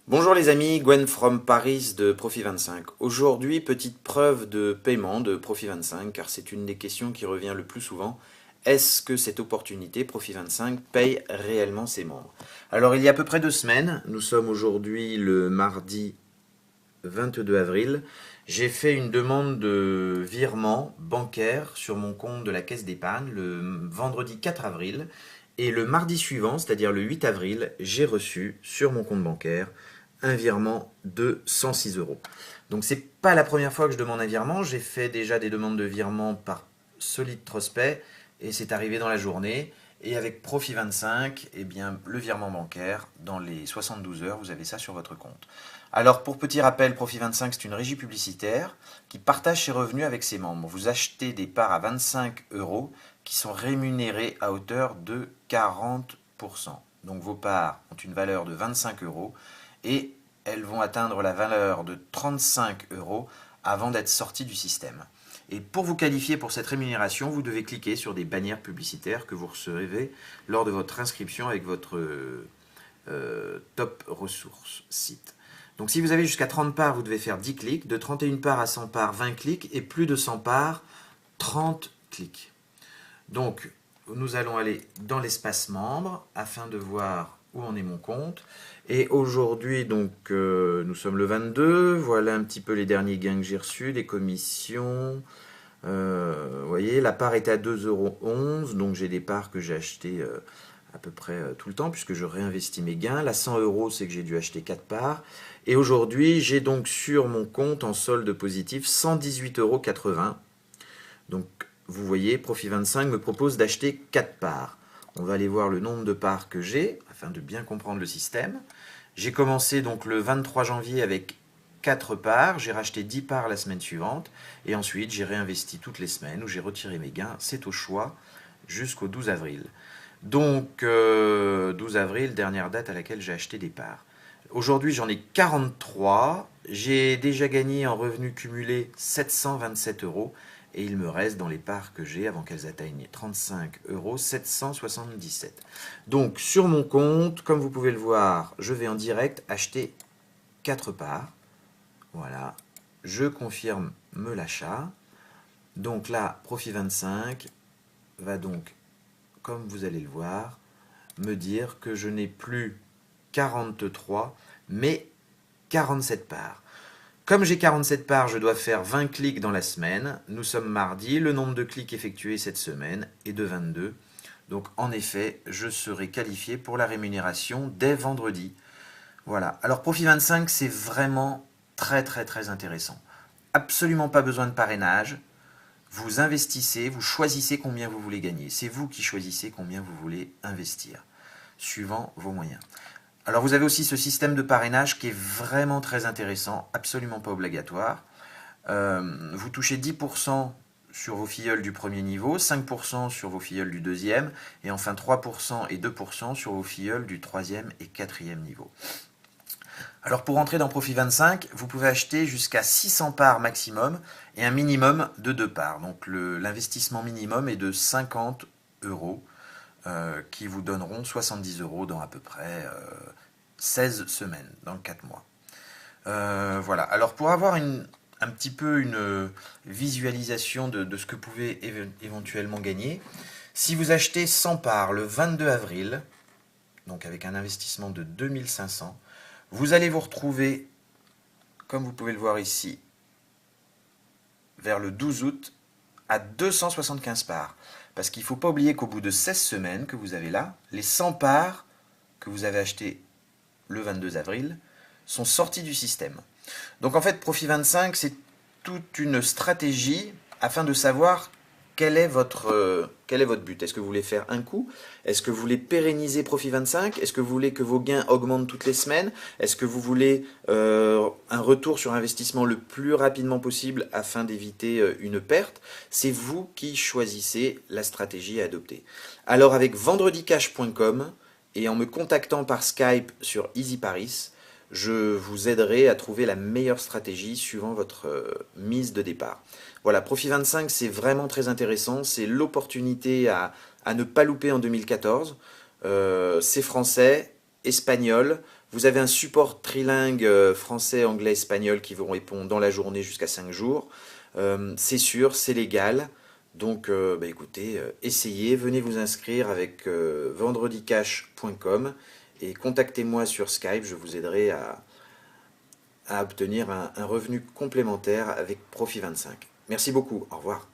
Bonjour les amis, Gwen from Paris de Profit25. Aujourd'hui, petite preuve de paiement de Profit25, car c'est une des questions qui revient le plus souvent. Est-ce que cette opportunité, Profit25, paye réellement ses membres? Alors il y a à peu près 2 semaines, nous sommes aujourd'hui le mardi 22 avril, j'ai fait une demande de virement bancaire sur mon compte de la caisse d'épargne le vendredi 4 avril. Et le mardi suivant, c'est-à-dire le 8 avril, j'ai reçu sur mon compte bancaire un virement de 106 euros. Donc c'est pas la première fois que je demande un virement, j'ai fait déjà des demandes de virement par Solid Prospect et c'est arrivé dans la journée. Et avec Profit25, eh bien, le virement bancaire, dans les 72 heures, vous avez ça sur votre compte. Alors, pour petit rappel, Profit25, c'est une régie publicitaire qui partage ses revenus avec ses membres. Vous achetez des parts à 25 euros qui sont rémunérées à hauteur de 40%. Donc, vos parts ont une valeur de 25 euros et elles vont atteindre la valeur de 35 euros avant d'être sorties du système. Et pour vous qualifier pour cette rémunération, vous devez cliquer sur des bannières publicitaires que vous recevez lors de votre inscription avec votre top ressources site. Donc si vous avez jusqu'à 30 parts, vous devez faire 10 clics. De 31 parts à 100 parts, 20 clics. Et plus de 100 parts, 30 clics. Donc nous allons aller dans l'espace membre afin de voir où en est mon compte. Et aujourd'hui, donc, nous sommes le 22. Voilà un petit peu les derniers gains que j'ai reçus, des commissions. Vous voyez, la part était à 2,11 €, donc j'ai des parts que j'ai achetées à peu près tout le temps, puisque je réinvestis mes gains. La 100 euros, c'est que j'ai dû acheter 4 parts. Et aujourd'hui, j'ai donc sur mon compte en solde positif 118,80 €. Donc, vous voyez, Profit25 me propose d'acheter 4 parts. On va aller voir le nombre de parts que j'ai, afin de bien comprendre le système. J'ai commencé donc le 23 janvier avec 4 parts, j'ai racheté 10 parts la semaine suivante, et ensuite j'ai réinvesti toutes les semaines où j'ai retiré mes gains, c'est au choix, jusqu'au 12 avril. Donc 12 avril, dernière date à laquelle j'ai acheté des parts. Aujourd'hui j'en ai 43, j'ai déjà gagné en revenus cumulés 727 euros, et il me reste dans les parts que j'ai avant qu'elles atteignent 35 euros 777. Donc sur mon compte, comme vous pouvez le voir, je vais en direct acheter 4 parts. Voilà, je confirme l'achat. Donc là, Profit25 va donc, comme vous allez le voir, me dire que je n'ai plus 43, mais 47 parts. Comme j'ai 47 parts, je dois faire 20 clics dans la semaine. Nous sommes mardi, le nombre de clics effectués cette semaine est de 22. Donc en effet, je serai qualifié pour la rémunération dès vendredi. Voilà. Alors Profit25, c'est vraiment très intéressant. Absolument pas besoin de parrainage. Vous investissez, vous choisissez combien vous voulez gagner. C'est vous qui choisissez combien vous voulez investir, suivant vos moyens. Alors vous avez aussi ce système de parrainage qui est vraiment très intéressant, absolument pas obligatoire. Vous touchez 10% sur vos filleuls du premier niveau, 5% sur vos filleuls du deuxième, et enfin 3% et 2% sur vos filleuls du troisième et quatrième niveau. Alors pour entrer dans Profit25, vous pouvez acheter jusqu'à 600 parts maximum et un minimum de 2 parts. Donc l'investissement minimum est de 50 euros qui vous donneront 70 euros dans à peu près 16 semaines, dans 4 mois. Voilà. Alors pour avoir un petit peu une visualisation de ce que vous pouvez éventuellement gagner, si vous achetez 100 parts le 22 avril, donc avec un investissement de 2500, vous allez vous retrouver, comme vous pouvez le voir ici, vers le 12 août, à 275 parts. Parce qu'il ne faut pas oublier qu'au bout de 16 semaines que vous avez là, les 100 parts que vous avez achetées le 22 avril sont sorties du système. Donc en fait, Profit25, c'est toute une stratégie afin de savoir quel est votre but. Est-ce que vous voulez faire un coup? Est-ce que vous voulez pérenniser Profit25? Est-ce que vous voulez que vos gains augmentent toutes les semaines? Est-ce que vous voulez un retour sur investissement le plus rapidement possible afin d'éviter une perte? C'est vous qui choisissez la stratégie à adopter. Alors avec vendredicash.com et en me contactant par Skype sur Easy Paris, je vous aiderai à trouver la meilleure stratégie suivant votre mise de départ. Voilà, Profit25, c'est vraiment très intéressant. C'est l'opportunité à ne pas louper en 2014. C'est français, espagnol. Vous avez un support trilingue français, anglais, espagnol qui vous répond dans la journée jusqu'à 5 jours. C'est sûr, c'est légal. Donc écoutez, essayez, venez vous inscrire avec vendredicash.com et contactez-moi sur Skype, je vous aiderai à obtenir un revenu complémentaire avec Profit 25. Merci beaucoup, au revoir.